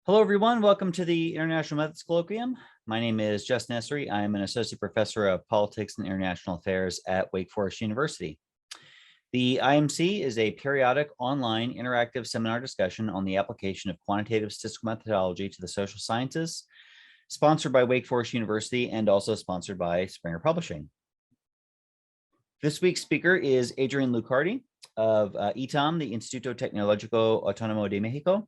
Hello, everyone. Welcome to the International Methods Colloquium. My name is Justin Essery. I am an Associate Professor of Politics and International Affairs at Wake Forest University. The IMC is a periodic online interactive seminar discussion on the application of quantitative statistical methodology to the social sciences, sponsored by Wake Forest University and also sponsored by Springer Publishing. This week's speaker is Adrián Lucardi of ITAM, the Instituto Tecnológico Autónomo de México.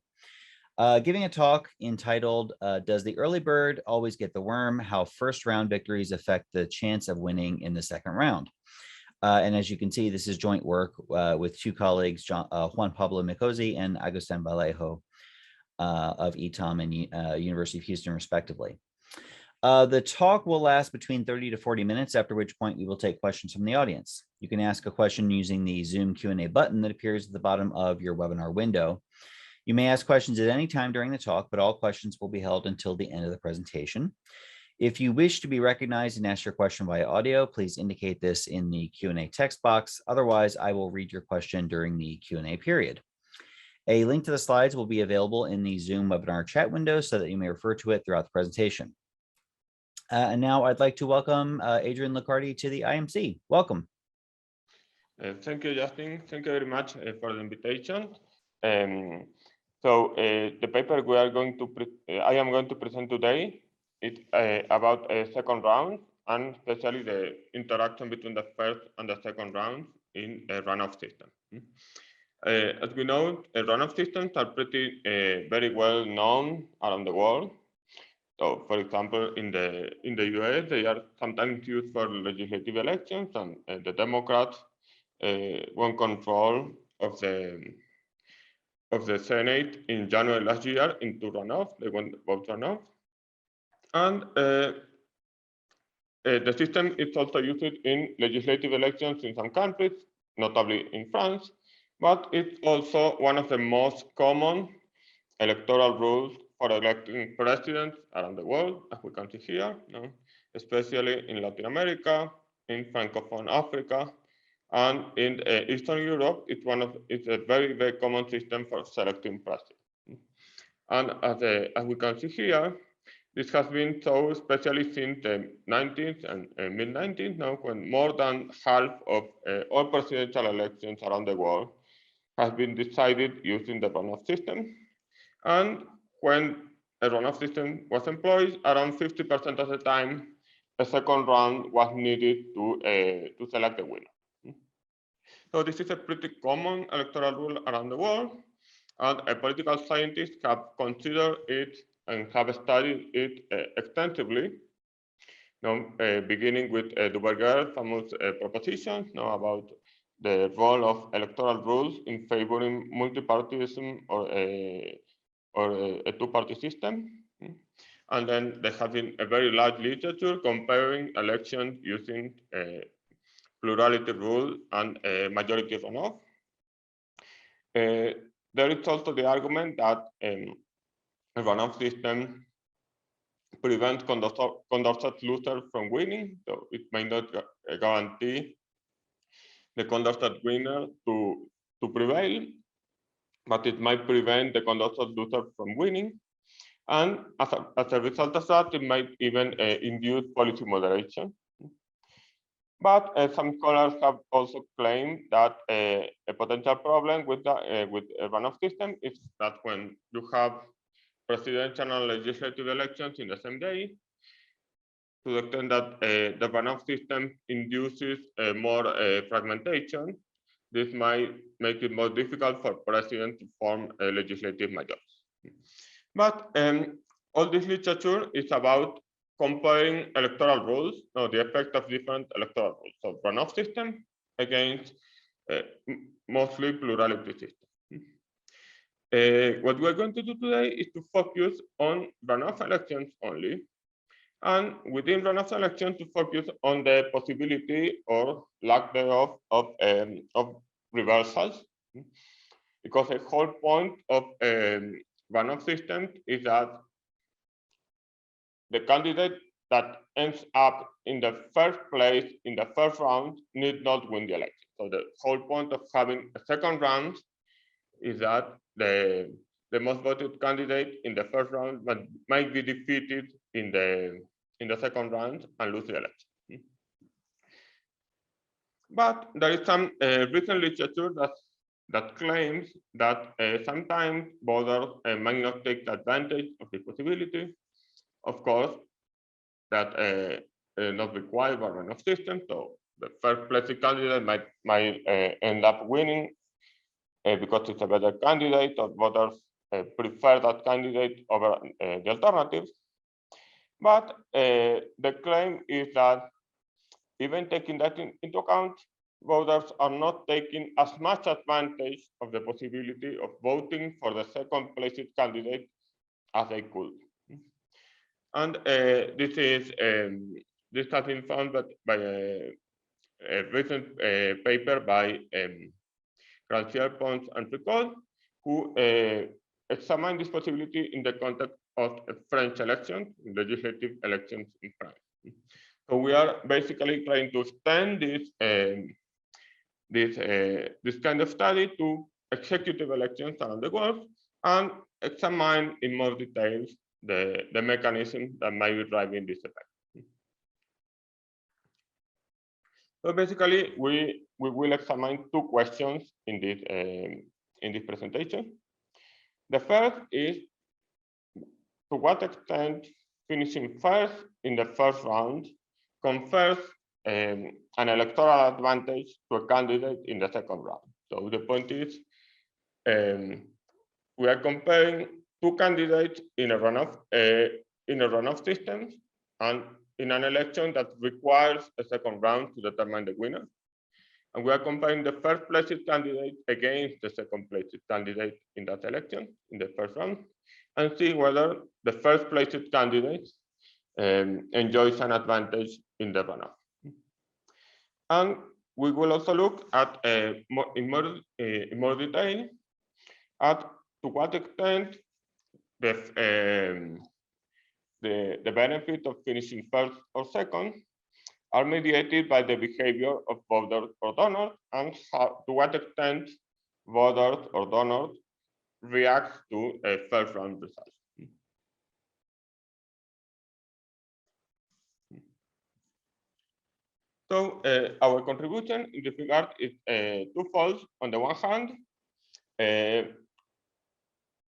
Giving a talk entitled, Does the Early Bird Always Get the Worm? How First Round Victories Affect the Chance of Winning in the Second Round. And as you can see, this is joint work with two colleagues, Juan Pablo Micosi and Agustin Vallejo of ITAM and University of Houston, respectively. The talk will last between 30 to 40 minutes, after which point we will take questions from the audience. You can ask a question using the Zoom Q&A button that appears at the bottom of your webinar window. You may ask questions at any time during the talk, but all questions will be held until the end of the presentation. If you wish to be recognized and ask your question via audio, please indicate this in the Q&A text box. Otherwise, I will read your question during the Q&A period. A link to the slides will be available in the Zoom webinar chat window so that you may refer to it throughout the presentation. And now I'd like to welcome Adrián Lucardi to the IMC. Welcome. Thank you, Justin. Thank you very much for the invitation. The paper we are going to I am going to present today is about a second round, and especially the interaction between the first and the second round in a runoff system. As we know, runoff systems are pretty very well known around the world. So, for example, in the US, they are sometimes used for legislative elections, and the Democrats won control of the Senate in January last year into runoff. They won both runoff. And the system is also used in legislative elections in some countries, notably in France, but it's also one of the most common electoral rules for electing presidents around the world, as we can see here, especially in Latin America, in Francophone Africa, and in Eastern Europe. It's a very, very common system for selecting presidents. And as we can see here, this has been so especially since the 19th and mid-19th, now when more than half of all presidential elections around the world has been decided using the runoff system. And when a runoff system was employed, around 50% of the time, a second round was needed to select the winner. So this is a pretty common electoral rule around the world, and political scientists have considered it and have studied it extensively. Beginning with Duverger's famous proposition about the role of electoral rules in favoring multipartyism or a two-party system. And then there has been a very large literature comparing elections using plurality rule and majority runoff. There is also the argument that a runoff system prevents Condorcet losers from winning, so it may not guarantee the Condorcet winner to prevail, but it might prevent the Condorcet loser from winning. And as a result of that, it might even induce policy moderation. But some scholars have also claimed that a potential problem with a runoff system is that when you have presidential and legislative elections in the same day, to the extent that the runoff system induces more fragmentation, this might make it more difficult for presidents to form a legislative majority. But all this literature is about comparing electoral rules, the effect of different electoral rules. So runoff system against mostly plurality system. What we're going to do today is to focus on runoff elections only. And within runoff elections to focus on the possibility or lack thereof of reversals. Because the whole point of runoff systems is that the candidate that ends up in the first place in the first round need not win the election. So the whole point of having a second round is that the the most voted candidate in the first round might be defeated in the second round and lose the election. But there is some recent literature that claims that sometimes voters might not take advantage of the possibility. Of course, that not required by runoff system. So the first place candidate might end up winning because it's a better candidate, or voters prefer that candidate over the alternatives. But the claim is that even taking that into account, voters are not taking as much advantage of the possibility of voting for the second place candidate as they could. And this has been found by a recent paper by Grancière, Pons, and Picot, who examined this possibility in the context of French elections, legislative elections in France. So we are basically trying to extend this kind of study to executive elections around the world and examine in more details the mechanism that might be driving this effect. So basically, we will examine two questions in this presentation. The first is, to what extent finishing first in the first round confers an electoral advantage to a candidate in the second round. So the point is, we are comparing two candidates in a runoff system and in an election that requires a second round to determine the winner. And we are comparing the first place candidate against the second place candidate in that election, in the first round, and see whether the first place candidate enjoys an advantage in the runoff. And we will also look at in more detail at to what extent the benefit of finishing first or second are mediated by the behavior of voters or donors, and to what extent voters or donors react to a first round result. So our contribution in this regard is twofold. On the one hand,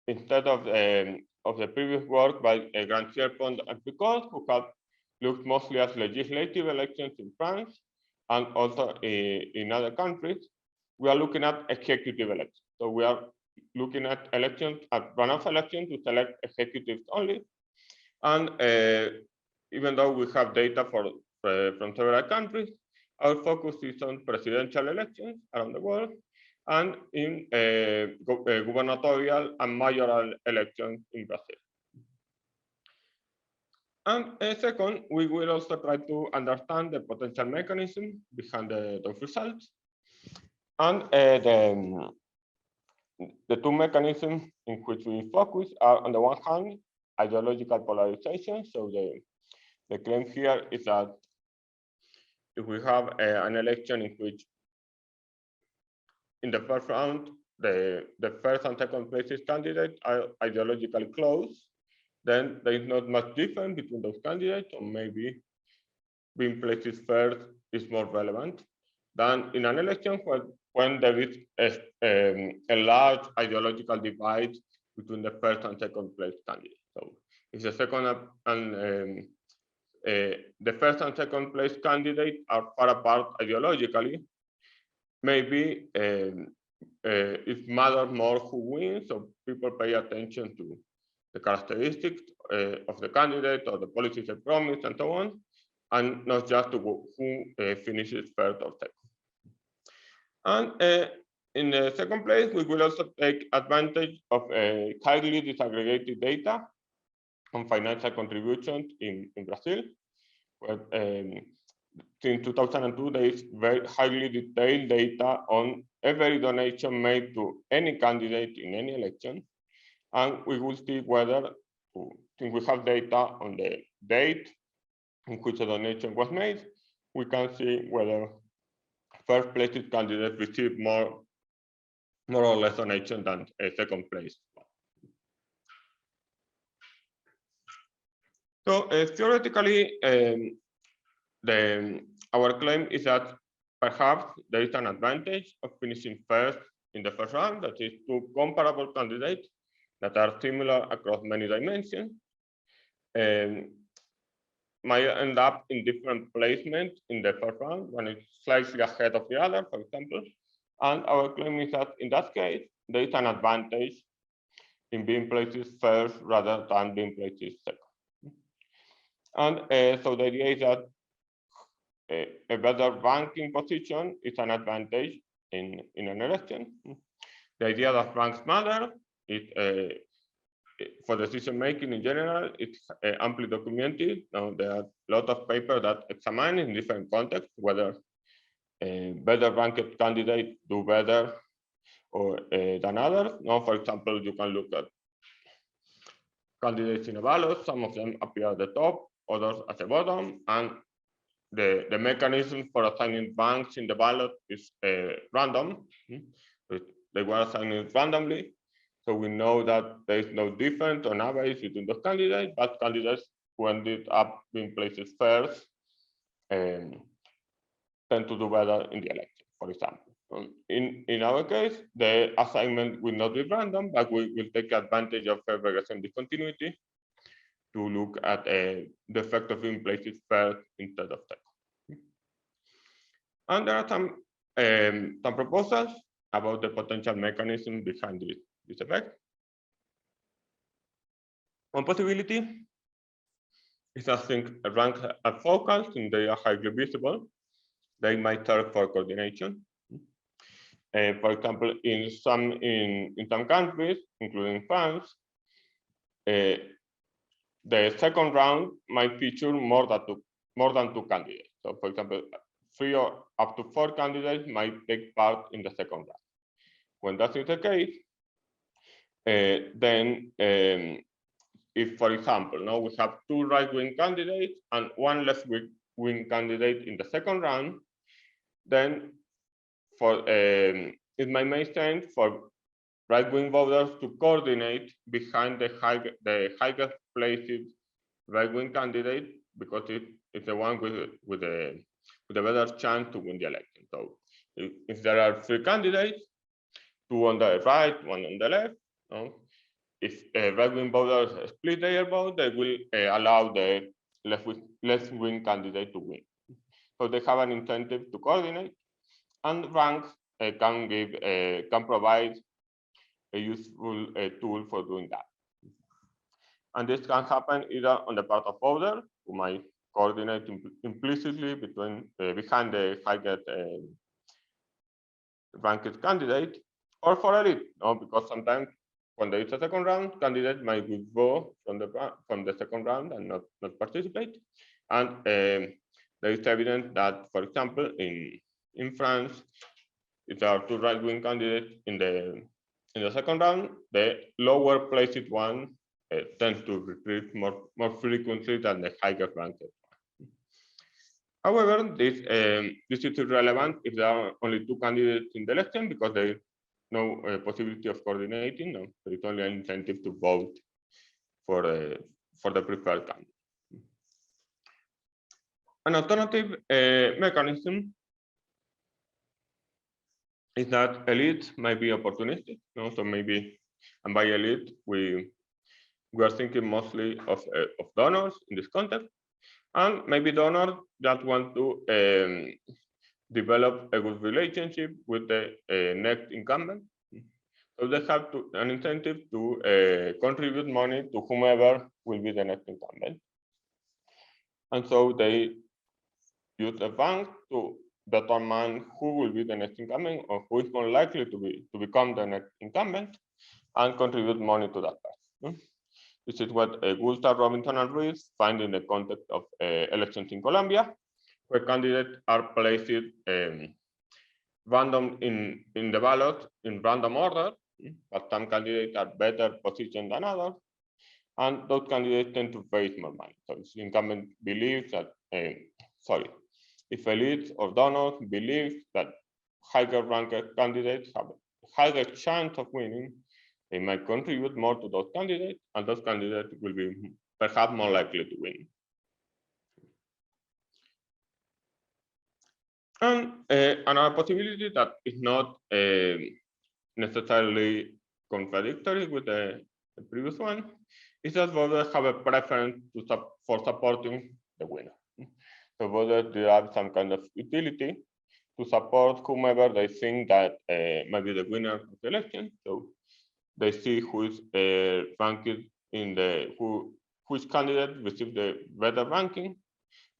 instead of the previous work by Grancière, Pons, and Picot, who have looked mostly at legislative elections in France and also in other countries, we are looking at executive elections. So we are looking at elections, at runoff elections to select executives only. And even though we have data from several countries, our focus is on presidential elections around the world and in gubernatorial and mayoral elections in Brazil. And second, we will also try to understand the potential mechanism behind those results. And the two mechanisms in which we focus are, on the one hand, ideological polarization. So the claim here is that if we have an election in which in the first round, the first and second places candidates are ideologically close, then there is not much difference between those candidates, or maybe being places first is more relevant than in an election when there is a large ideological divide between the first and second place candidates. So if the second and the first and second place candidates are far apart ideologically, maybe it matters more who wins, so people pay attention to the characteristics of the candidate or the policies they promise and so on, and not just to who finishes first or second. And in the second place, we will also take advantage of highly disaggregated data on financial contributions in Brazil, where since 2002, there is very highly detailed data on every donation made to any candidate in any election. And we will see whether, since we have data on the date in which a donation was made, we can see whether first place candidates receive more or less donation than a second place. So theoretically, our claim is that perhaps there is an advantage of finishing first in the first round, that is two comparable candidates that are similar across many dimensions, might end up in different placement in the first round, one is slightly ahead of the other, for example. And our claim is that in that case, there is an advantage in being placed first rather than being placed second. And so the idea is that a better ranking position is an advantage in an election. The idea that ranks matter is for decision making in general, it's amply documented. Now, there are a lot of papers that examine in different contexts whether better ranked candidates do better or than others. Now, for example, you can look at candidates in a ballot. Some of them appear at the top, others at the bottom, and the mechanism for assigning ranks in the ballot is random. They were assigned randomly. So we know that there is no difference on average between those candidates, but candidates who ended up being placed first tend to do better in the election, for example. In our case, the assignment will not be random, but we will take advantage of a regression discontinuity to look at the effect of being placed first instead of second. And there are some proposals about the potential mechanism behind this effect. One possibility is that things rank at focals and they are highly visible. They might serve for coordination. For example, in some countries, including France, the second round might feature more than two candidates. So, for example, 3 or up to 4 candidates might take part in the second round. When that is the case, then if, for example, now we have 2 right-wing candidates and 1 left-wing candidate in the second round, then for it might make sense for right-wing voters to coordinate behind the highest placed right-wing candidate because it's the one with a better chance to win the election. So if there are 3 candidates, 2 on the right, 1 on the left, if right-wing voters split their vote, they will allow the left-wing candidate to win. So they have an incentive to coordinate, and ranks can provide a useful tool for doing that. And this can happen either on the part of voters who might coordinate implicitly behind the highest ranked candidate, or for elite, because sometimes when there is a second round, candidates might withdraw from the second round and not participate. And there is evidence that, for example, in France, if there are 2 right-wing candidates in the second round, the lower placed one tends to retreat more frequently than the higher ranked. However, this is irrelevant if there are only 2 candidates in the election because there is no possibility of coordinating. No, there is only an incentive to vote for the preferred candidate. An alternative mechanism is that elites might be opportunistic. So maybe, and by elite, we are thinking mostly of donors in this context, and maybe donors that want to develop a good relationship with the next incumbent. So they have an incentive to contribute money to whomever will be the next incumbent. And so they use a bank to determine who will be the next incumbent or who is more likely to become the next incumbent and contribute money to that person. This is what Gustav, Robinson, and Ruiz find in the context of elections in Colombia, where candidates are placed random in the ballot in random order, but some candidates are better positioned than others, and those candidates tend to raise more money. So the incumbent believes that, if elites or donors believe that higher ranked candidates have a higher chance of winning, they might contribute more to those candidates, and those candidates will be perhaps more likely to win. And another possibility that is not necessarily contradictory with the previous one is that voters have a preference for supporting the winner. So voters derive some kind of utility to support whomever they think that might be the winner of the election. So they see who is ranked in which candidate received the better ranking,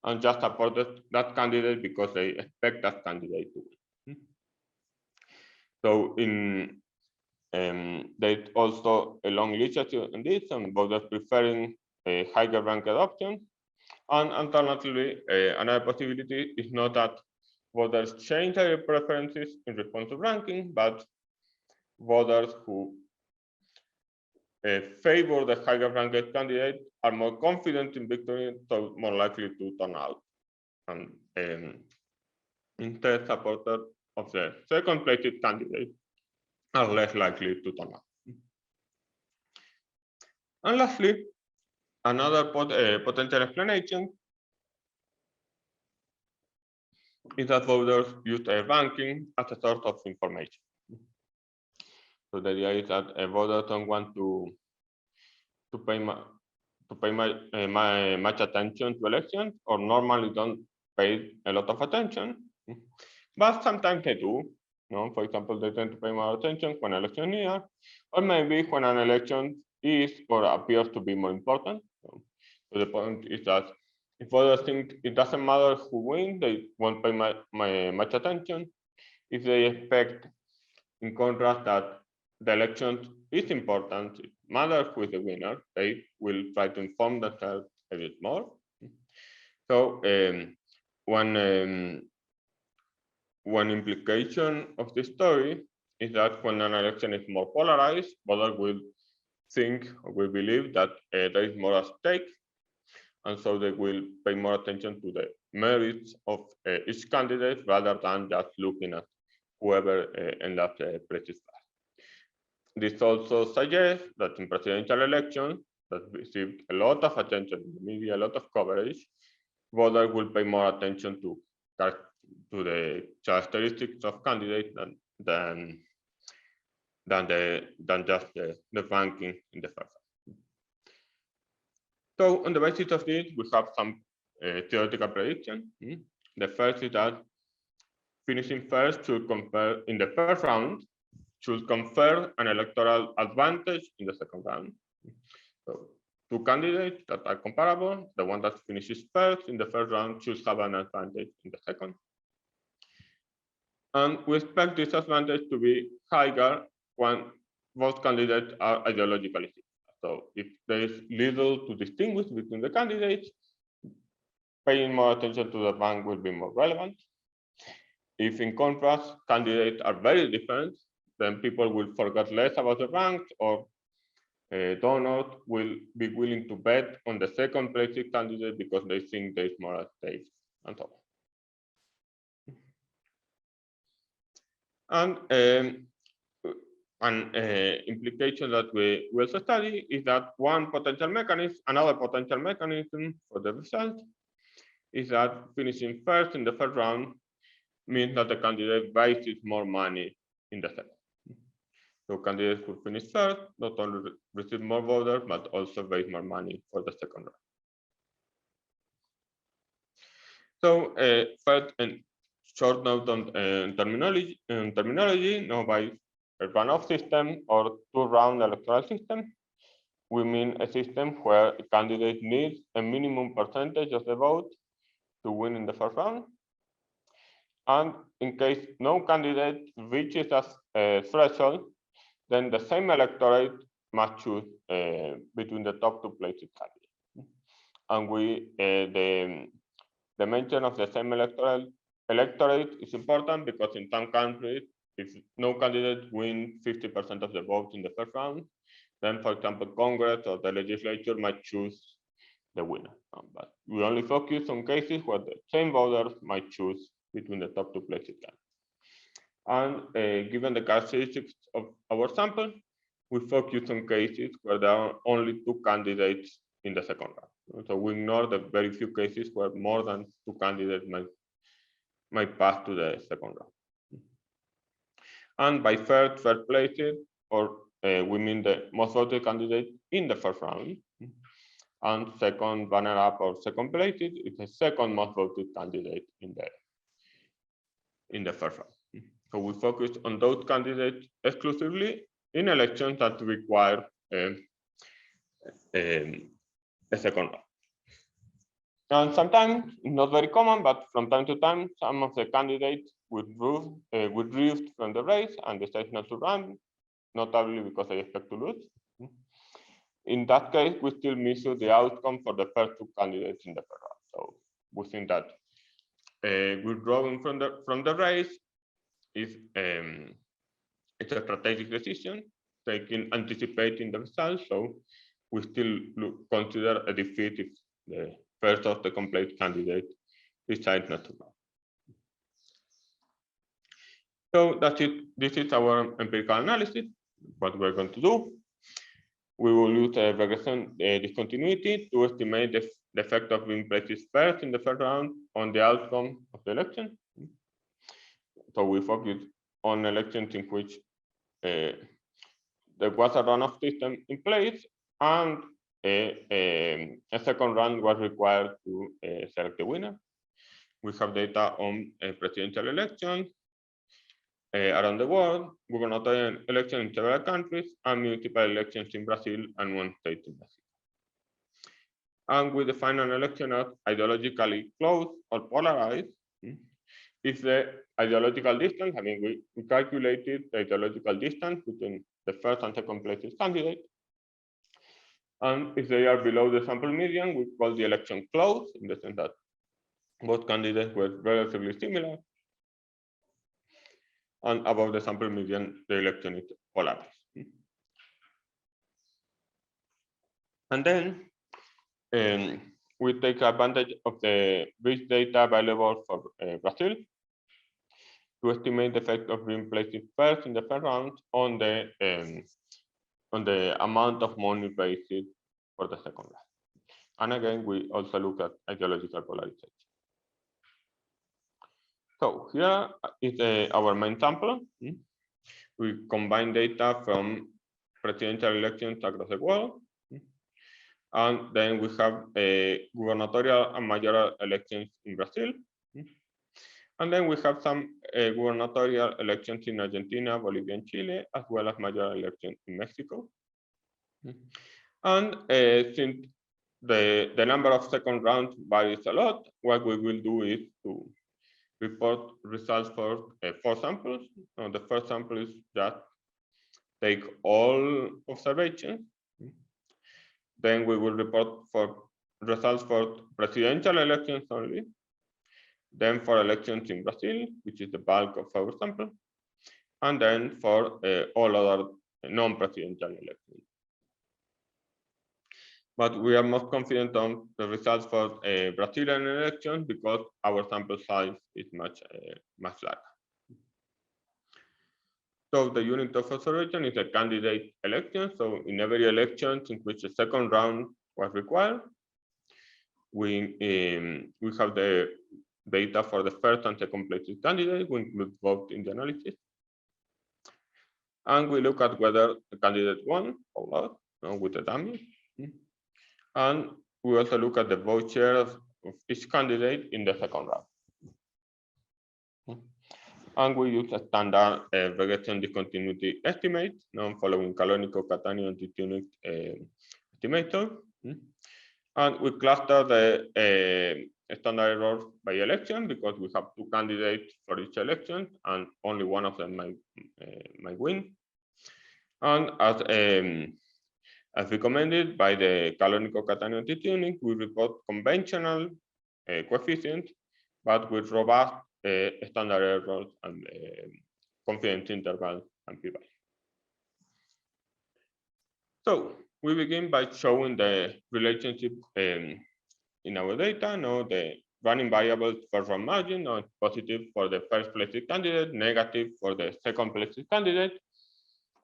and just support that candidate because they expect that candidate to win. So there's also a long literature on this, and voters preferring a higher ranked option. And alternatively, another possibility is not that voters change their preferences in response to ranking, but voters who favor the higher ranked candidate are more confident in victory, so more likely to turn out. And instead, supporters of the second placed candidate are less likely to turn out. And lastly, another potential explanation is that voters use a ranking as a source of information. So the idea is that voters don't want to pay much attention to elections, or normally don't pay a lot of attention, but sometimes they do. For example, they tend to pay more attention when election is near, or maybe when an election is or appears to be more important. So the point is that if voters think it doesn't matter who wins, they won't pay much attention. If they expect, in contrast, that the election is important, it matters who is the winner, they will try to inform themselves a bit more. So one implication of this story is that when an election is more polarized, voters will think or will believe that there is more at stake, and so they will pay more attention to the merits of each candidate rather than just looking at whoever ends up placed first. This also suggests that in presidential elections that received a lot of attention in the media, a lot of coverage, voters will pay more attention to the characteristics of candidates than just the ranking in the first. So on the basis of this, we have some theoretical predictions. The first is that finishing first should confer, in the first round, should confer an electoral advantage in the second round. So two candidates that are comparable, the one that finishes first in the first round should have an advantage in the second. And we expect this advantage to be higher when both candidates are ideologically similar. So if there is little to distinguish between the candidates, paying more attention to the rank will be more relevant. If, in contrast, candidates are very different, then people will forget less about the ranks, or donors will be willing to bet on the second place candidate because they think there is more at stake, and so on. And an implication that we also study is that another potential mechanism for the result is that finishing first in the first round means that the candidate raises more money in the second. So candidates who finish first not only receive more voters, but also raise more money for the second round. So first, a short note on terminology. Now, by a runoff system or two-round electoral system, we mean a system where a candidate needs a minimum percentage of the vote to win in the first round. And in case no candidate reaches a threshold, then the same electorate must choose between the top two placed candidates. And the mention of the same electorate is important because in some countries, if no candidate wins 50% of the votes in the first round, then, for example, Congress or the legislature might choose the winner. But we only focus on cases where the same voters might choose between the top two placed candidates. And given the characteristics of our sample, we focus on cases where there are only two candidates in the second round. So we ignore the very few cases where more than 2 candidates might pass to the second round. And by first placed, or we mean the most voted candidate in the first round. And second runner-up or second placed is the second most voted candidate in the first round. So we focus on those candidates exclusively in elections that require a second round. And sometimes, not very common, but from time to time, some of the candidates withdrew from the race and decided not to run, notably because they expect to lose. In that case, we still measure the outcome for the first 2 candidates in the first round. So we think that withdrawing from the race is it's a strategic decision, anticipating the results. So we still consider a defeat if the first of the complete candidate decides not to run. So that's it. This is our empirical analysis. What we're going to do, we will use a regression discontinuity to estimate the effect of being placed first in the first round on the outcome of the election. So we focus on elections in which there was a runoff system in place and a second round was required to select the winner. We have data on presidential elections around the world, gubernatorial elections in several countries, and municipal elections in Brazil and 1 state in Brazil. And we define an election as ideologically close or polarized. If the ideological distance, I mean, we calculated the ideological distance between the first and second placed candidate. And if they are below the sample median, we call the election close, in the sense that both candidates were relatively similar. And above the sample median, the election is polarized. And then we take advantage of the rich data available for Brazil to estimate the effect of being placed first in the first round on the amount of money raised for the second round. And again, we also look at ideological polarization. So here is our main sample. We combine data from presidential elections across the world. And then we have gubernatorial and mayoral elections in Brazil. And then we have some gubernatorial elections in Argentina, Bolivia, and Chile, as well as mayoral elections in Mexico. And since the number of second rounds varies a lot, what we will do is to report results for 4 samples. The first sample is just take all observations. Then we will report for results for presidential elections only. Then for elections in Brazil, which is the bulk of our sample. And then for all other non-presidential elections. But we are most confident on the results for Brazilian elections because our sample size is much larger. So the unit of observation is a candidate election. So in every election in which a second round was required, we have the data for the first and second placed candidate. We include both in the analysis. And we look at whether the candidate won or not with the dummy. And we also look at the vote share of each candidate in the second round. And we use a standard regression discontinuity estimate, following canonical Catania anti-tunic estimator. And we cluster the standard errors by election because we have 2 candidates for each election and only one of them might win. And as recommended by the canonical Catania anti-tunic, we report conventional coefficients, but with robust standard errors and confidence intervals and p-value. So we begin by showing the relationship in our data. Now the running variables first round margin are positive for the first placed candidate, negative for the second placed candidate.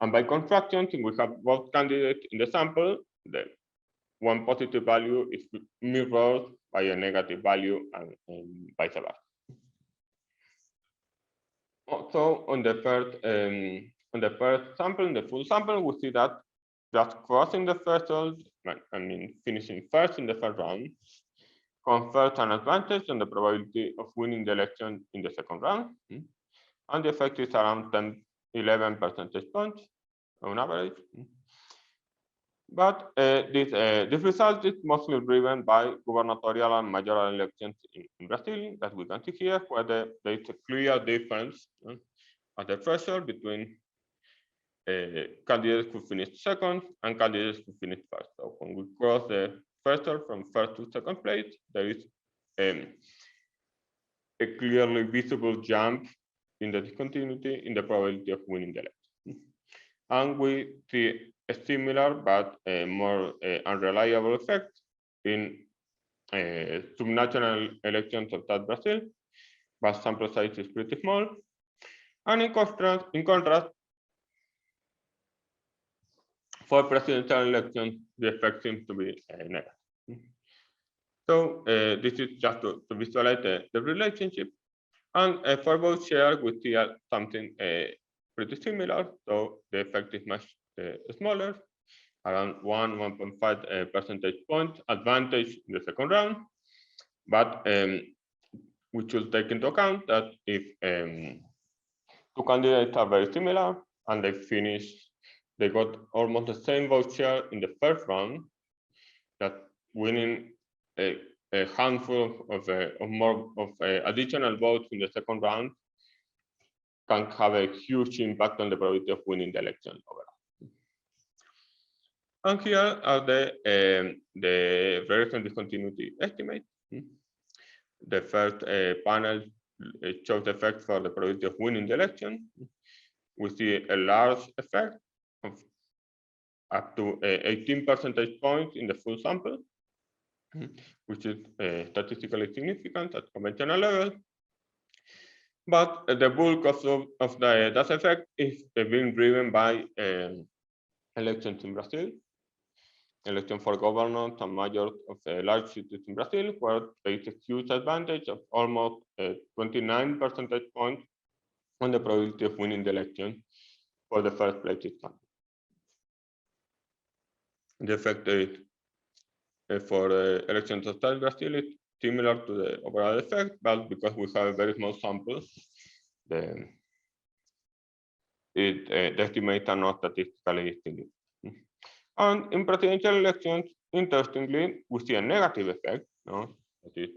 And by construction, since we have both candidates in the sample, the one positive value is mirrored by a negative value and vice versa. So on the first sample, in the full sample, we see that just crossing the threshold, I mean finishing first in the first round, confers an advantage on the probability of winning the election in the second round. And the effect is around 11 percentage points on average. But this result is mostly driven by gubernatorial and mayoral elections in Brazil, that we can see here, where there is a clear difference at the threshold between candidates who finished second and candidates who finished first. So when we cross the threshold from first to second place, there is a clearly visible jump in the discontinuity in the probability of winning the election. And we see a similar but more unreliable effect in subnational elections outside Brazil, but sample size is pretty small. And in contrast, for presidential elections, the effect seems to be negative. So this is just to visualize the relationship. And for vote share, we see something pretty similar. So the effect is much smaller, around 1.5 percentage point advantage in the second round. But we should take into account that if two candidates are very similar and they got almost the same vote share in the first round, that winning a handful of additional votes in the second round can have a huge impact on the probability of winning the election overall. And here are the regression discontinuity estimates. The first panel shows the effect for the probability of winning the election. We see a large effect of up to 18 percentage points in the full sample, which is statistically significant at conventional level. But the bulk of that effect is being driven by elections in Brazil, election for governors and mayors of large cities in Brazil, where there is a huge advantage of almost 29 percentage points on the probability of winning the election for the first place candidate. The effect is for elections outside Brazil is similar to the overall effect, but because we have a very small sample, the estimates are not statistically significant. And in presidential elections, interestingly, we see a negative effect. No? That is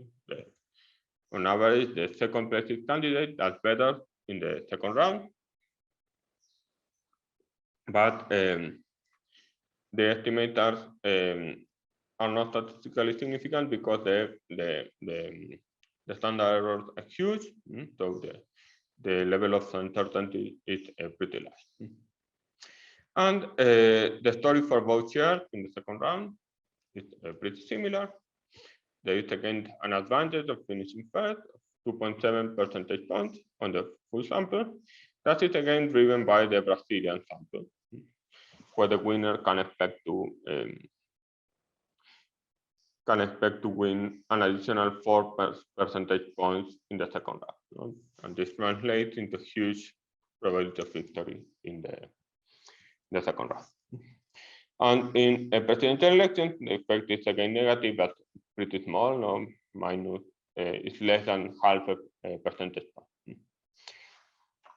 on average, the second place candidate does better in the second round. But the estimates are not statistically significant because the standard errors are huge. So the level of uncertainty is pretty large. And the story for vote share in the second round is pretty similar. There is again an advantage of finishing first, 2.7 percentage points on the full sample. That is again driven by the Brazilian sample, where the winner can expect to win an additional 4 percentage points in the second round. And this translates into huge probability of victory in the second round. And in a presidential election, the effect is again negative, but pretty small, no? Minus, it's less than half a percentage point.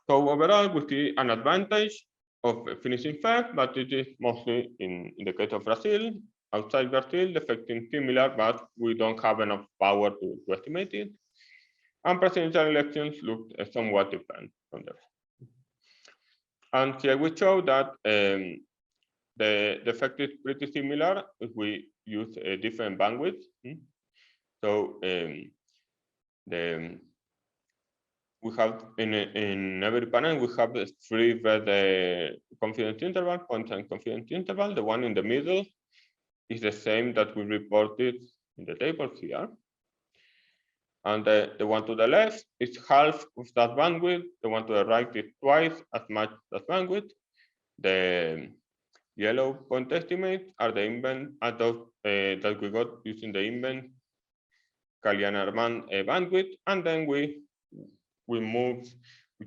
So overall, we see an advantage of finishing first, but it is mostly in the case of Brazil. Outside Brazil, the effect is similar, but we don't have enough power to estimate it. And presidential elections look somewhat different from there. And here we show that the effect is pretty similar if we use a different bandwidth. So we have in every panel we have 3 red confidence interval, points and confidence interval. The one in the middle is the same that we reported in the table here. And the one to the left is half of that bandwidth. The one to the right is twice as much as bandwidth. The Yellow point estimates are the invent that we got using the invent Kalyan-Arman bandwidth, and then we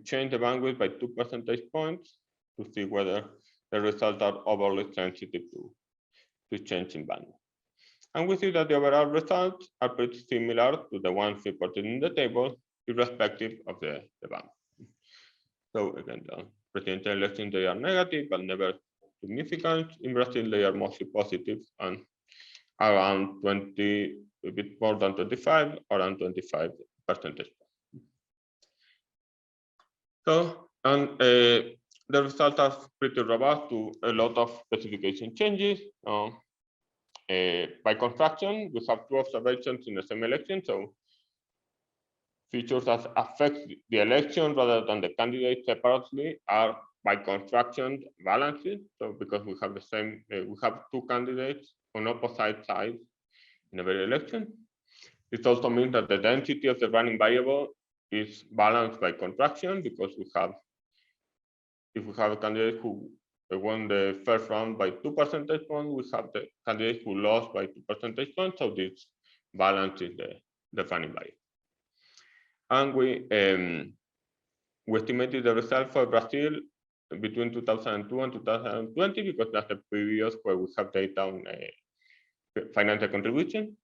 change the bandwidth by 2 percentage points to see whether the results are overly sensitive to change in bandwidth. And we see that the overall results are pretty similar to the ones reported in the table, irrespective of the bandwidth. So again, the presidential elections, they are negative, but never significant. In Brazil, they are mostly positive and around 20, a bit more than 25, around 25 percentage. So, and the results are pretty robust to a lot of specification changes. By construction, we have two observations in the same election. So features that affect the election rather than the candidate separately are by construction balances. So because we have the same, we have two candidates on opposite sides in every election. This also means that the density of the running variable is balanced by contraction, because if we have a candidate who won the first round by 2 percentage points, we have the candidate who lost by 2 percentage points. So this balances the running variable. And we estimated the result for Brazil between 2002 and 2020, because that's the period where we have data on financial contribution.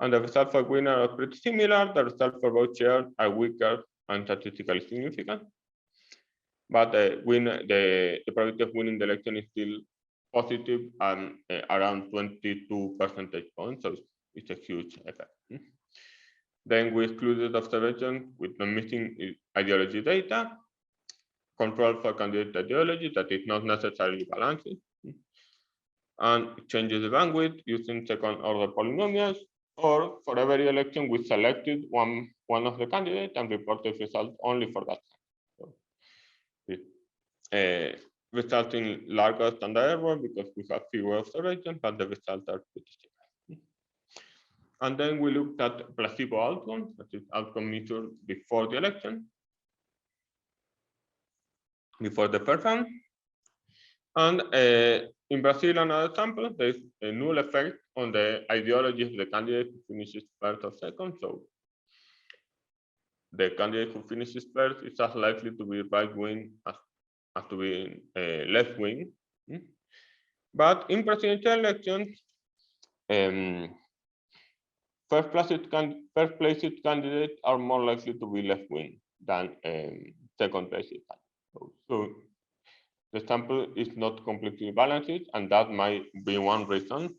And the results for winner are pretty similar. The results for both shares are weaker and statistically significant. But the probability of winning the election is still positive and around 22 percentage points. So it's a huge effect. Then we excluded observations with no missing ideology data, control for candidate ideology that is not necessarily balanced, and changes the bandwidth using second order polynomials, or for every election we selected one of the candidates and reported results only for that. So it results in larger standard error because we have fewer observations, but the results are pretty similar. And then we looked at placebo outcomes, that is outcome measured before the election, before the first round. And in Brazil and other samples, there is a null effect on the ideology of the candidate who finishes first or second. So the candidate who finishes first is as likely to be right-wing as to be left-wing. But in presidential elections, first-placed candidates are more likely to be left-wing than second-placed candidates. So the sample is not completely balanced, and that might be one reason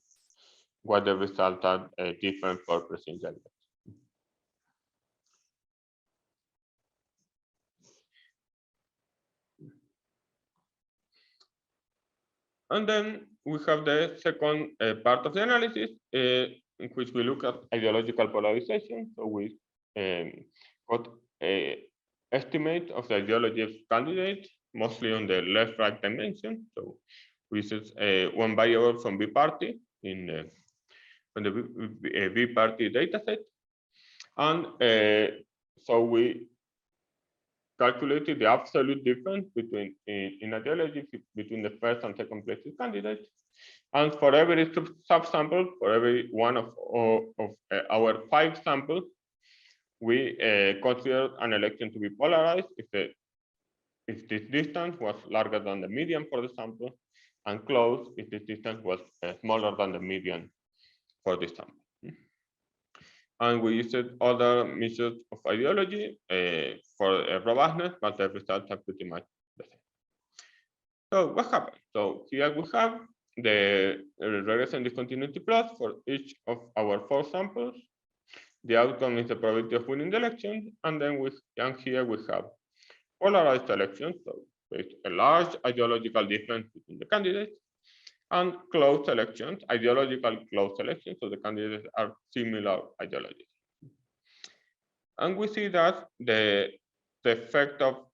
why the results are different for presidential elections. And then we have the second part of the analysis, in which we look at ideological polarization. So we got an estimate of the ideology of candidates, mostly on the left-right dimension. So we use one variable from B party in the B party dataset, and so we calculated the absolute difference between in ideology between the first and second place candidates. And for every subsample, for every one of our 5 samples, we considered an election to be polarized if this distance was larger than the median for the sample, and close if this distance was smaller than the median for this sample. And we used other measures of ideology for robustness, but the results are pretty much the same. So what happened? So here we have the regression discontinuity plot for each of our 4 samples. The outcome is the probability of winning the election, and then here we have polarized elections, so there's a large ideological difference between the candidates, and close elections, ideological close elections, so the candidates are similar ideologies. And we see that the effect of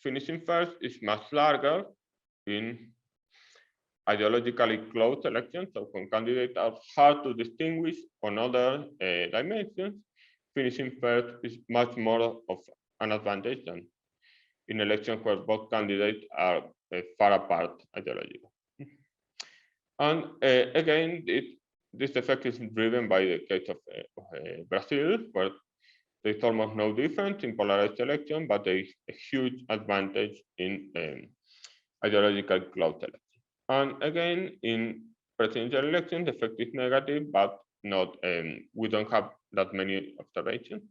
finishing first is much larger in ideologically close elections. So when candidates are hard to distinguish on other dimensions, finishing first is much more of an advantage than in elections where both candidates are far apart ideologically. And again, this effect is driven by the case of Brazil, where there's almost no difference in polarized election, but there is a huge advantage in ideological cloud election. And again, in presidential election, the effect is negative, but not. We don't have that many observations.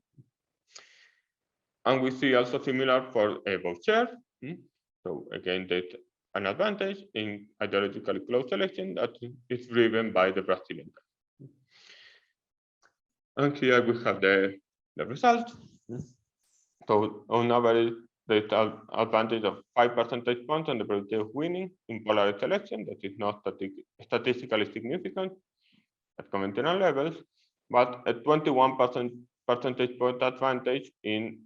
And we see also similar for both shares. So again, there's an advantage in ideologically close election that is driven by the Brazilian. And here we have the result. So on average, there's an advantage of 5 percentage points on the probability of winning in polarized election. That is not statistically significant at conventional levels, but a 21 percentage point advantage in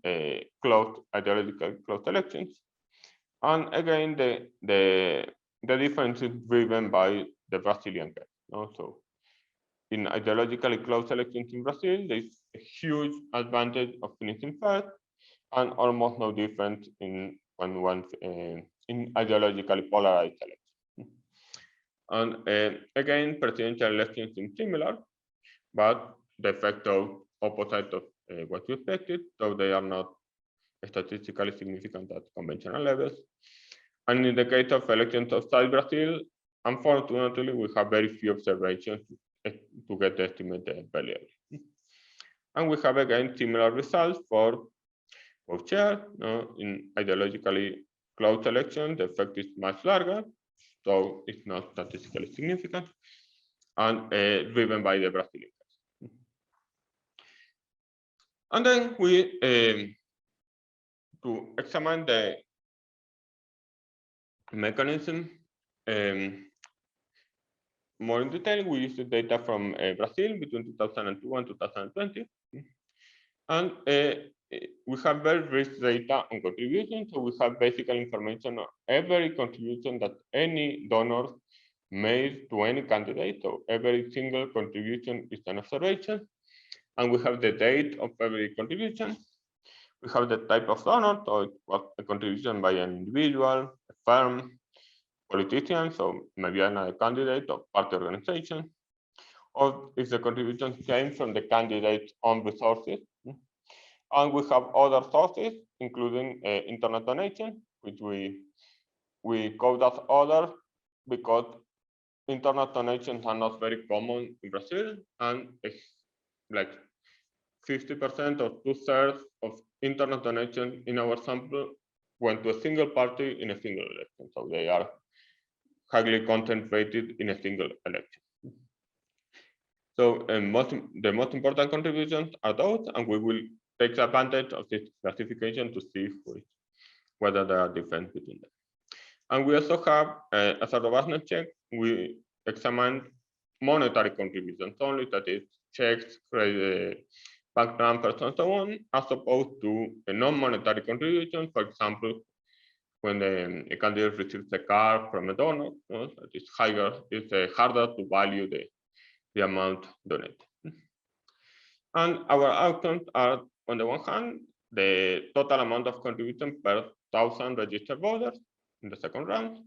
closed ideological closed elections. And again, the difference is driven by the Brazilian case. So in ideologically closed elections in Brazil, there's a huge advantage of finishing first, and almost no difference in in ideologically polarized elections. And again, presidential elections seem similar, but the effect of opposite of what you expected, so they are not statistically significant at conventional levels. And in the case of elections outside Brazil, unfortunately, we have very few observations to get the estimated value. And we have again similar results for both shares. In ideologically close elections, the effect is much larger, so it's not statistically significant, and driven by the Brazilian. And then we to examine the mechanism more in detail, we use the data from Brazil between 2002 and 2020. And we have very rich data on contributions. So we have basic information on every contribution that any donor made to any candidate. So every single contribution is an observation. And we have the date of every contribution. We have the type of donor, so it was a contribution by an individual, a firm, politician, so maybe another candidate or party organization, or if the contribution came from the candidate's own resources. And we have other sources, including internet donation, which we code as other because internet donations are not very common in Brazil, and it's like 50% or 2/3 of internet donation in our sample went to a single party in a single election. So they are highly concentrated in a single election. So the most important contributions are those, and we will take advantage of this classification to see whether there are differences between them. And we also have, as a robustness check, we examine monetary contributions only, that is checks, credit, bank transfers, and so on, as opposed to a non-monetary contribution. For example, when a candidate receives a card from a donor, it's harder to value the amount donated. And our outcomes are, on the one hand, the total amount of contribution per 1,000 registered voters in the second round,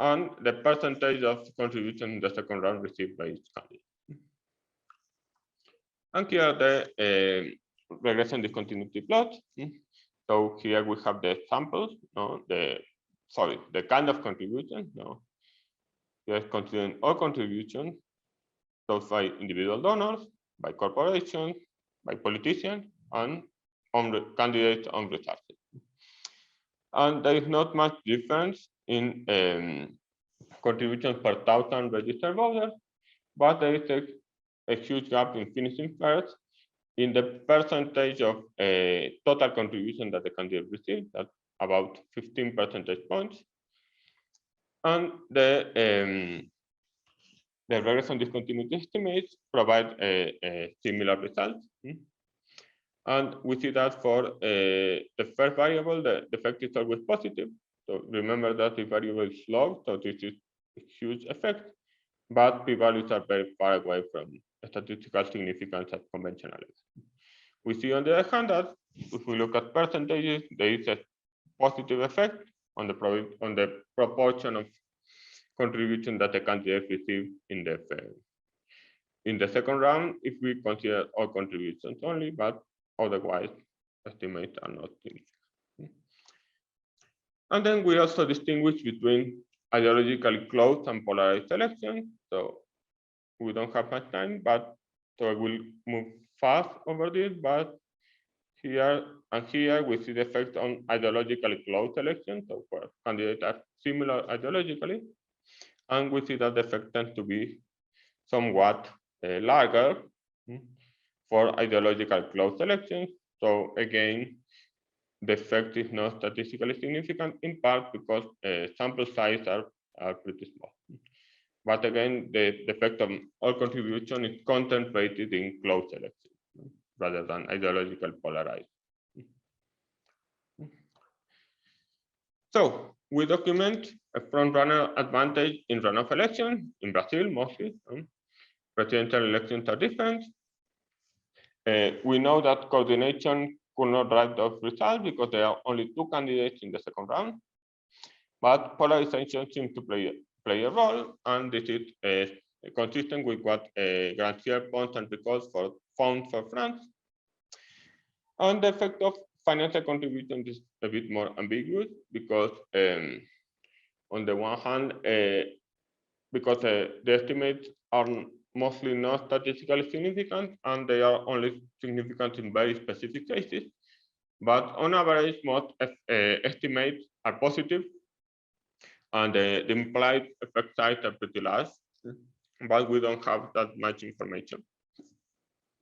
and the percentage of contribution in the second round received by each candidate. And here are the regression discontinuity plot. So here we have the samples, the kind of contribution. Here is considering all contributions, those by individual donors, by corporations, by politicians, and on candidates on resources. And there is not much difference in contributions per 1,000 registered voters, but there is a huge gap in finishing first in the percentage of total contribution that the candidate received, at about 15 percentage points. And the regression discontinuity estimates provide a similar result. And we see that for the first variable, the effect is always positive. So remember that the variable is log, so this is a huge effect, but p-values are very far away from statistical significance at conventional levels. We see on the other hand that if we look at percentages, there is a positive effect on the proportion of contribution that the candidate received in the second round if we consider all contributions only, but otherwise estimates are not significant. And then we also distinguish between ideologically closed and polarized elections. So we don't have much time, but so I will move fast over this, but here we see the effect on ideologically closed elections, so where candidates are similar ideologically, and we see that the effect tends to be somewhat larger for ideological closed elections. So again, the effect is not statistically significant, in part because sample size are pretty small. But again, the effect of all contribution is concentrated in closed elections rather than ideological polarized. So we document a front-runner advantage in runoff elections in Brazil mostly. Presidential elections are different. We know that coordination could not drive those results because there are only 2 candidates in the second round. But polarization seems to play a role, and this is consistent with what Grancière, Pons, and Picot found for France. And the effect of financial contribution is a bit more ambiguous because, on the one hand, because the estimates are mostly not statistically significant, and they are only significant in very specific cases. But on average, most estimates are positive, and the implied effect size are pretty large, but we don't have that much information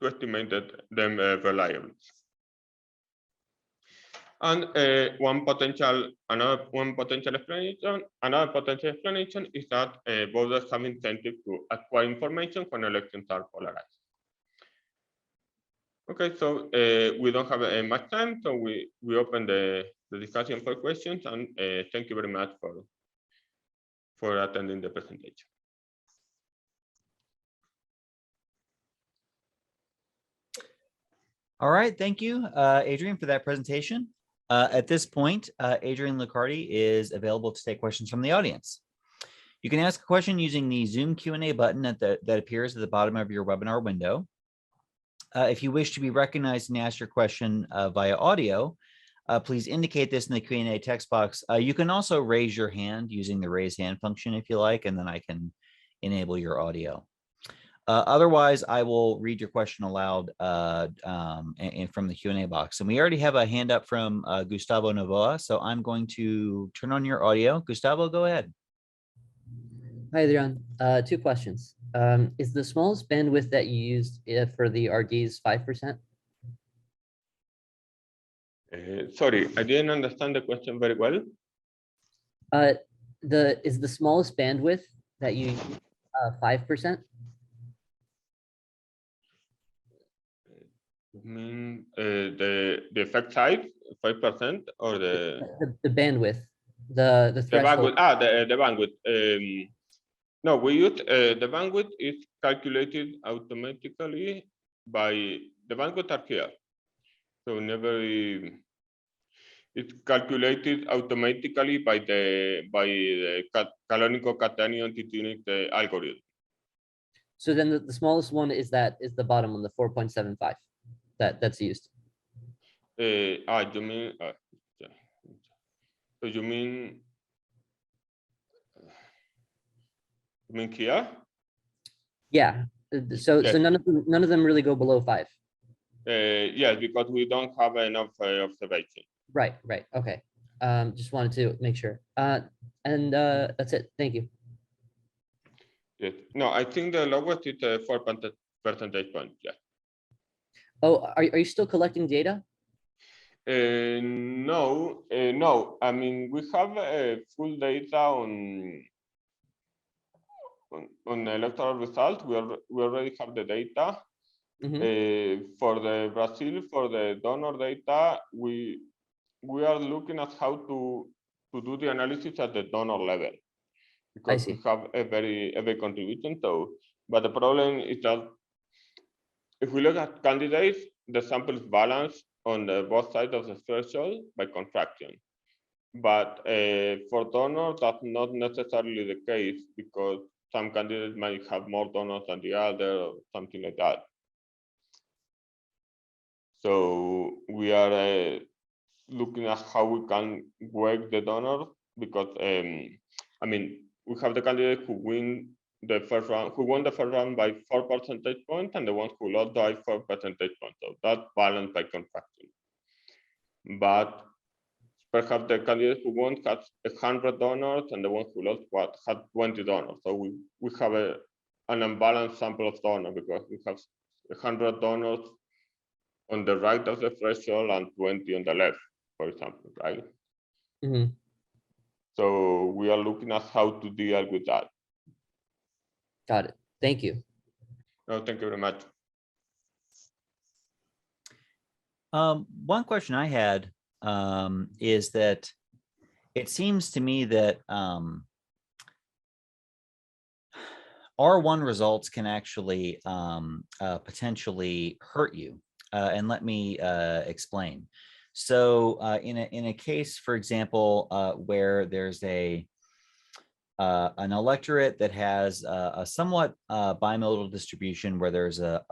to estimate them reliably. And another potential explanation is that voters have incentive to acquire information when elections are polarized. Okay, so we don't have much time, so we open the discussion for questions, and thank you very much for attending the presentation. All right, thank you, Adrian, for that presentation. At this point, Adrián Lucardi is available to take questions from the audience. You can ask a question using the Zoom Q&A button that appears at the bottom of your webinar window. If you wish to be recognized and ask your question via audio, please indicate this in the Q&A text box. You can also raise your hand using the raise hand function if you like, and then I can enable your audio. Otherwise, I will read your question aloud from the Q&A box. And we already have a hand up from Gustavo Novoa, so I'm going to turn on your audio. Gustavo, go ahead. Hi, Adrián. 2 questions. Is the smallest bandwidth that you used for the RGs 5%? Sorry, I didn't understand the question very well. Is the smallest bandwidth that you used 5%? You mean the effect size, 5%, or the bandwidth, the threshold? The bandwidth. No, we use the bandwidth is calculated automatically by the bandwidth are here. So it's calculated automatically by the canonical catenary antitunic algorithm. So then the smallest one is the bottom one, the 4.75 that's used. You mean so you mean here? Yeah. So Yes. so none of them really go below 5. Yes, because we don't have enough observation. Right. Okay. Just wanted to make sure. And that's it. Thank you. Yes. No, I think the lowest is 4 percentage points. Yeah. Oh, are you still collecting data? No. I mean, we have full data on the electoral results. We already have the data. For the Brazil, for the donor data, we are looking at how to do the analysis at the donor level, because we have a very contribution. So, but the problem is that if we look at candidates, the sample is balanced on both sides of the threshold by contraction. but for donors, that's not necessarily the case because some candidates might have more donors than the other or something like that. So we are looking at how we can work the donors because I mean, we have the candidates who won the first round by 4 percentage points and the ones who lost by 4 percentage points. So that's balanced by contraction. But perhaps the candidate who won has 100 donors and the one who lost had 20 donors. So we have an unbalanced sample of donors because we have 100 donors on the right of the threshold and 20 on the left, for example, right? Mhm. So we are looking at how to deal with that. Got it. Thank you. No, thank you very much. One question I had is that it seems to me that R1 results can actually potentially hurt you. And let me explain. So in a case, for example, where there's an electorate that has a somewhat bimodal distribution where there's a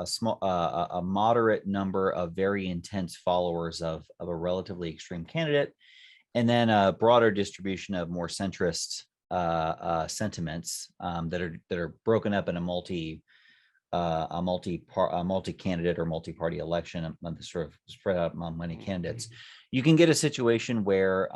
moderate number of very intense followers of a relatively extreme candidate, and then a broader distribution of more centrist sentiments that are broken up in a multi-candidate or multi-party election, sort of spread out among many candidates. You can get a situation where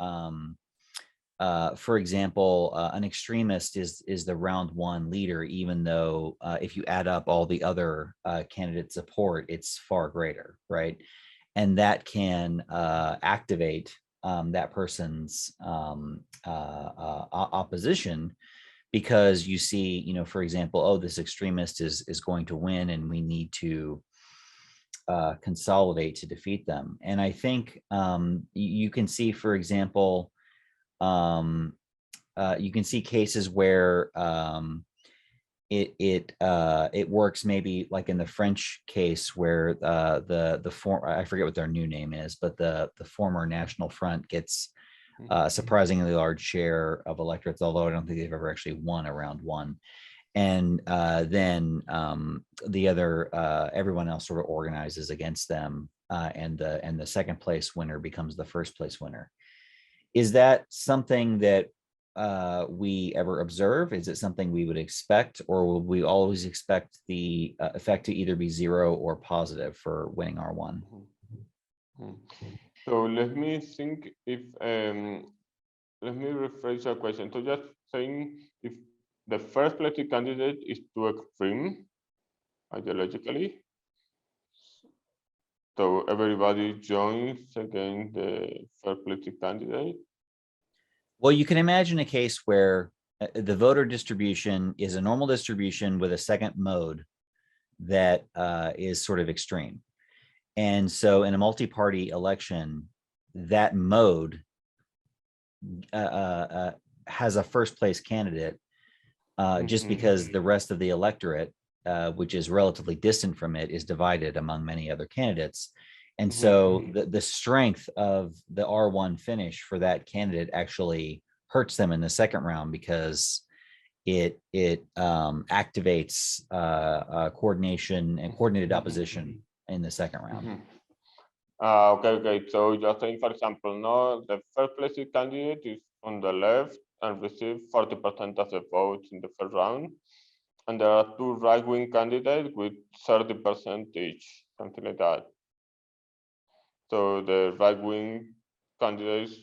for example, an extremist is the round one leader, even though if you add up all the other candidate support, it's far greater, right? And that can activate that person's opposition because you see, for example, oh, this extremist is going to win and we need to consolidate to defeat them. And I think you can see, for example, you can see cases where it works maybe like in the French case where the former, I forget what their new name is, but the former National Front gets a surprisingly large share of electorates, although I don't think they've ever actually won a round one. And then the other everyone else sort of organizes against them, and the second place winner becomes the first place winner. Is that something that we ever observe? Is it something we would expect, or will we always expect the effect to either be 0 or positive for winning R1? So let me think if, let me rephrase your question. So just saying if the first place candidate is too extreme ideologically, so everybody joins against the first place candidate? Well, you can imagine a case where the voter distribution is a normal distribution with a second mode that is sort of extreme. And so in a multi-party election, that mode has a first place candidate just because the rest of the electorate, which is relatively distant from it, is divided among many other candidates. And so the strength of the R1 finish for that candidate actually hurts them in the second round because it activates coordination and coordinated opposition in the second round. Okay. So you're saying, for example, no, the first place candidate is on the left and received 40% of the votes in the first round. And there are two right-wing candidates with 30% each, something like that. So the right-wing candidates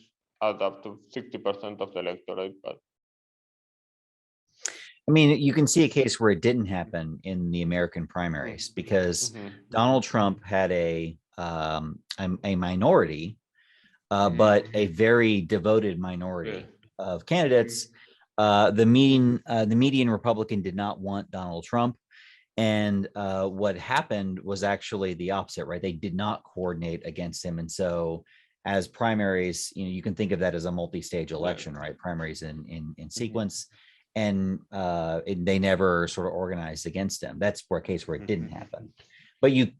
add up to 60% of the electorate. But I mean, you can see a case where it didn't happen in the American primaries because Donald Trump had a minority, but a very devoted minority of candidates. The median Republican did not want Donald Trump. And what happened was actually the opposite, right? They did not coordinate against him. And so as primaries, you can think of that as a multi-stage election, right? Primaries in sequence. And they never sort of organized against him. That's for a case where it didn't happen. But you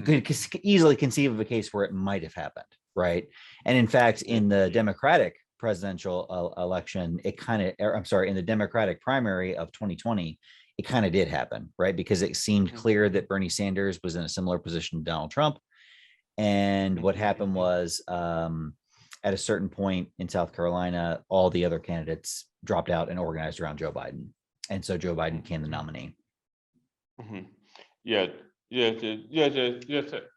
could easily conceive of a case where it might have happened, right? And in fact, in the Democratic presidential election, it kind of, I'm sorry, in the Democratic primary of 2020, it kind of did happen, right? Because it seemed clear that Bernie Sanders was in a similar position to Donald Trump. And what happened was, at a certain point in South Carolina, all the other candidates dropped out and organized around Joe Biden. And so Joe Biden became the nominee. Yes, yes.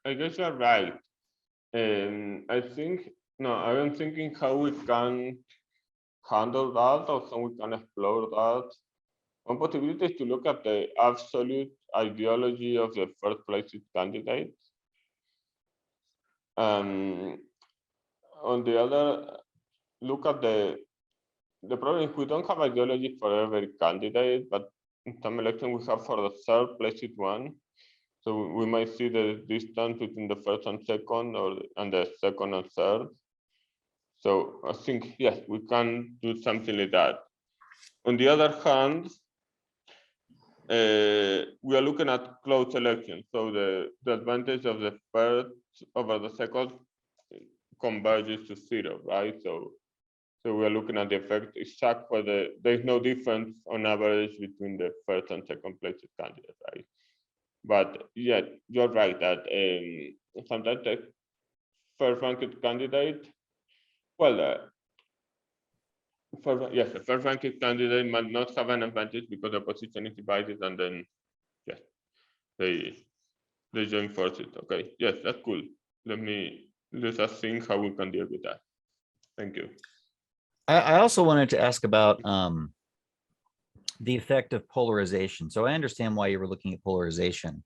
I guess you're right. And I think, no, I'm thinking how we can handle that or how we can explore that. One possibility is to look at the absolute ideology of the first place candidate. On the other, look at the problem is we don't have ideology for every candidate, but in some election we have for the third place one. So we might see the distance between the first and second, and the second and third. So I think, yes, we can do something like that. On the other hand, we are looking at close elections. So the advantage of the first over the second converges to zero, right? So we are looking at the effect exact for there's no difference on average between the first and second place candidates, right? But yeah, you're right that sometimes the first ranked candidate, well, yes, the first ranked candidate might not have an advantage because the opposition is divided, and then yes, they join forces. Okay, yes, that's cool. Let's just think how we can deal with that. Thank you. I also wanted to ask about the effect of polarization. So I understand why you were looking at polarization.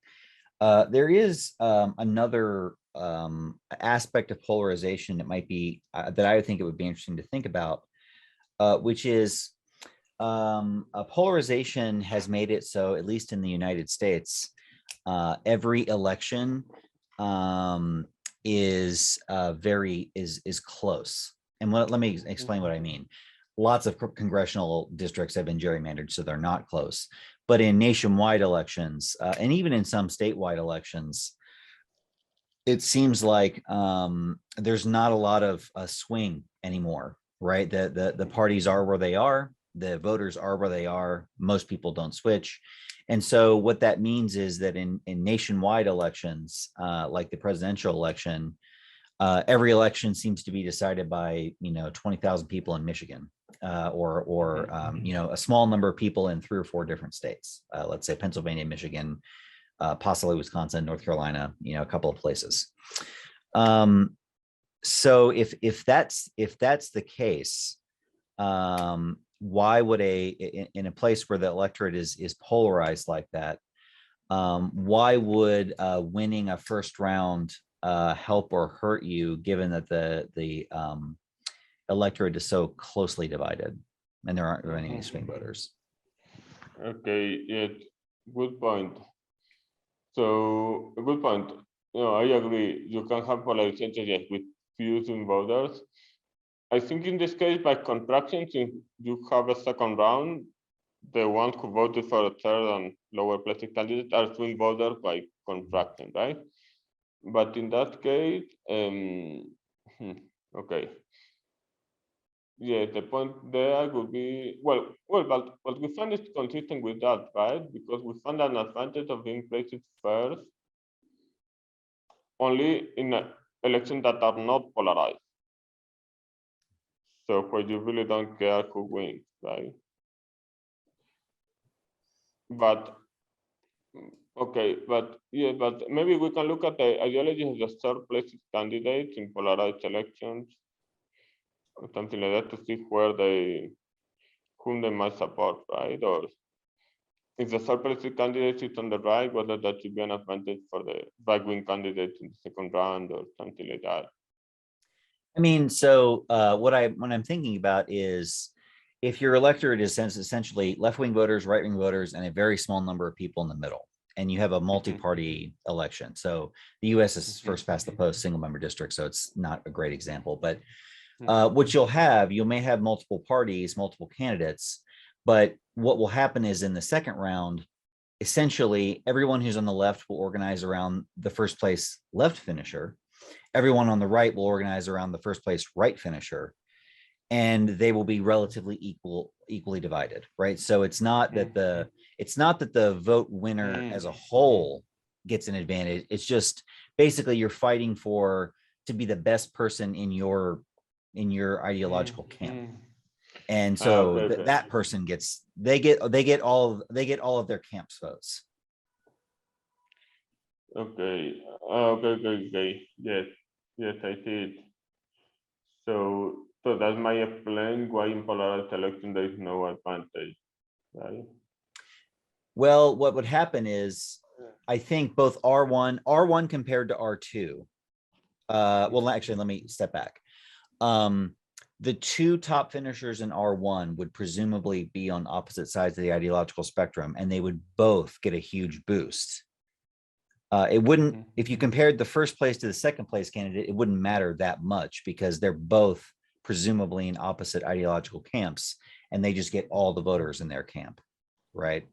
There is another aspect of polarization that might be that I would think it would be interesting to think about, which is polarization has made it so, at least in the United States, every election is close. And let me explain what I mean. Lots of congressional districts have been gerrymandered, so they're not close. But in nationwide elections, and even in some statewide elections, it seems like there's not a lot of swing anymore, right? The parties are where they are, the voters are where they are. Most people don't switch. And so what that means is that in nationwide elections, like the presidential election, every election seems to be decided by 20,000 people in Michigan, or a small number of people in 3 or 4 different states. Let's say Pennsylvania, Michigan, possibly Wisconsin, North Carolina, a couple of places. So if that's the case, why would in a place where the electorate is polarized like that, why would winning a first round help or hurt you, given that the electorate is so closely divided and there aren't any swing voters? Okay, yeah, good point. So a good point. I agree. You can have polarization, yes, with few swing voters. I think in this case, by contraction, since you have a second round, the ones who voted for a third and lower place candidate are swing voters by contraction, right? But in that case, okay. Yeah, the point there would be, well, but what we found is consistent with that, right? Because we found an advantage of being placed first only in elections that are not polarized. So where you really don't care who wins, right? But okay, but yeah, but maybe we can look at the ideology of the third place candidates in polarized elections, or something like that, to see whom they might support, right? Or if the third place candidate is on the right, whether that should be an advantage for the right-wing candidate in the second round or something like that. I mean, so what I'm thinking about is, if your electorate is essentially left-wing voters, right-wing voters, and a very small number of people in the middle, and you have a multi-party election. So the US is first past the post single-member district, so it's not a great example. But what you may have multiple parties, multiple candidates, but what will happen is in the second round, essentially everyone who's on the left will organize around the first place left finisher. Everyone on the right will organize around the first place right finisher. and they will be relatively equally divided, right? So it's not that the vote winner as a whole gets an advantage. It's just basically you're fighting to be the best person in your ideological camp. And so that person they get all of their camp's votes. Okay. Yes, I see it. So that might explain why in polarized election there is no advantage, right? Well, what would happen is, I think both R1 compared to R2. Well, actually, let me step back. The two top finishers in R1 would presumably be on opposite sides of the ideological spectrum, and they would both get a huge boost. It wouldn't, if you compared the first place to the second place candidate, it wouldn't matter that much because they're both presumably in opposite ideological camps, and they just get all the voters in their camp, right?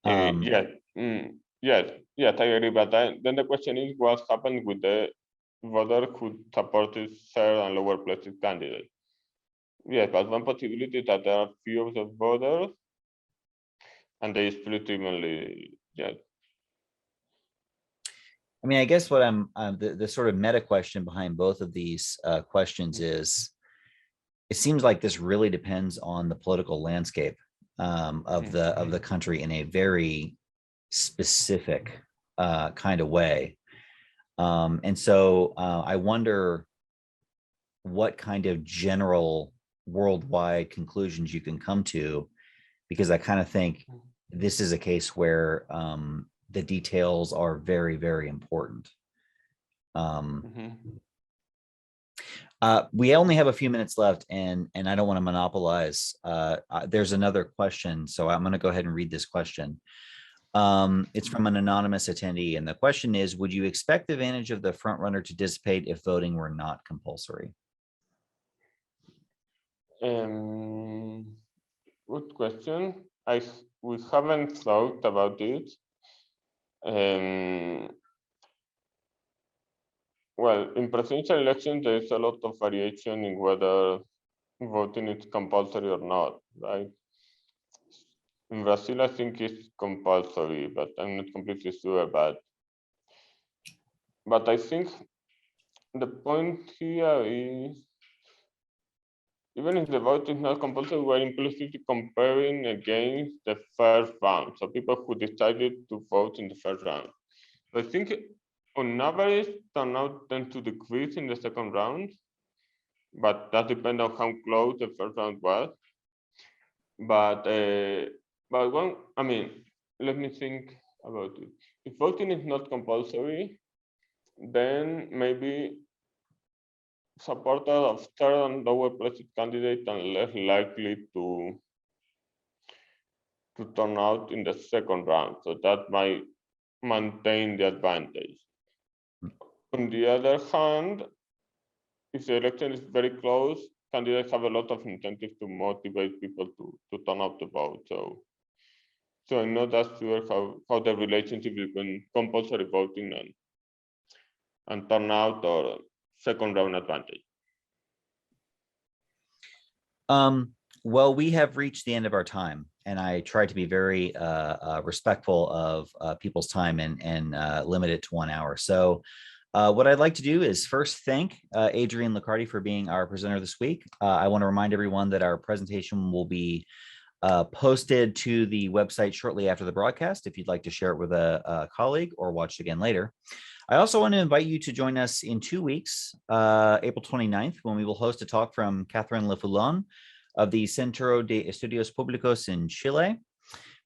Yes, I agree. But then the question is, what happened with the voter who supported third and lower placed candidate? Yes, but one possibility is that there are few of those voters, and they split evenly. Yes. I mean, I guess what the sort of meta question behind both of these questions is, it seems like this really depends on the political landscape of the country in a very specific kind of way. And so I wonder what kind of general worldwide conclusions you can come to, because I kind of think this is a case where the details are very, very important. We only have a few minutes left, and I don't want to monopolize. There's another question, so I'm going to go ahead and read this question. It's from an anonymous attendee, and the question is, would you expect the advantage of the front runner to dissipate if voting were not compulsory? Good question. We haven't thought about it. Well, in presidential elections, there is a lot of variation in whether voting is compulsory or not, right? In Brazil, I think it's compulsory, but I'm not completely sure. But I think the point here is, even if the vote is not compulsory, we're implicitly comparing against the first round. So people who decided to vote in the first round. So I think on average, turnout tends to decrease in the second round, but that depends on how close the first round was. But one, I mean, let me think about it. If voting is not compulsory, then maybe supporters of third and lower placed candidates are less likely to turn out in the second round. So that might maintain the advantage. On the other hand, if the election is very close, candidates have a lot of incentive to motivate people to turn out the vote. So I'm not as sure how the relationship between compulsory voting and turnout or second round advantage. Well, we have reached the end of our time, and I try to be very respectful of people's time and limit it to 1 hour. So what I'd like to do is first thank Adrián Lucardi for being our presenter this week. I want to remind everyone that our presentation will be posted to the website shortly after the broadcast, if you'd like to share it with a colleague or watch it again later. I also want to invite you to join us in 2 weeks, April 29th, when we will host a talk from Catherine Lefulon of the Centro de Estudios Públicos in Chile.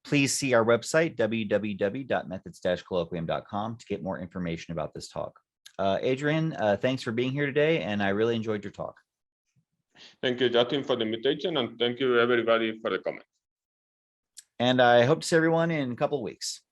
Please see our website, www.methods-colloquium.com, to get more information about this talk. Adrián, thanks for being here today, and I really enjoyed your talk. Thank you, Justin, for the invitation, and thank you, everybody, for the comments. And I hope to see everyone in a couple of weeks.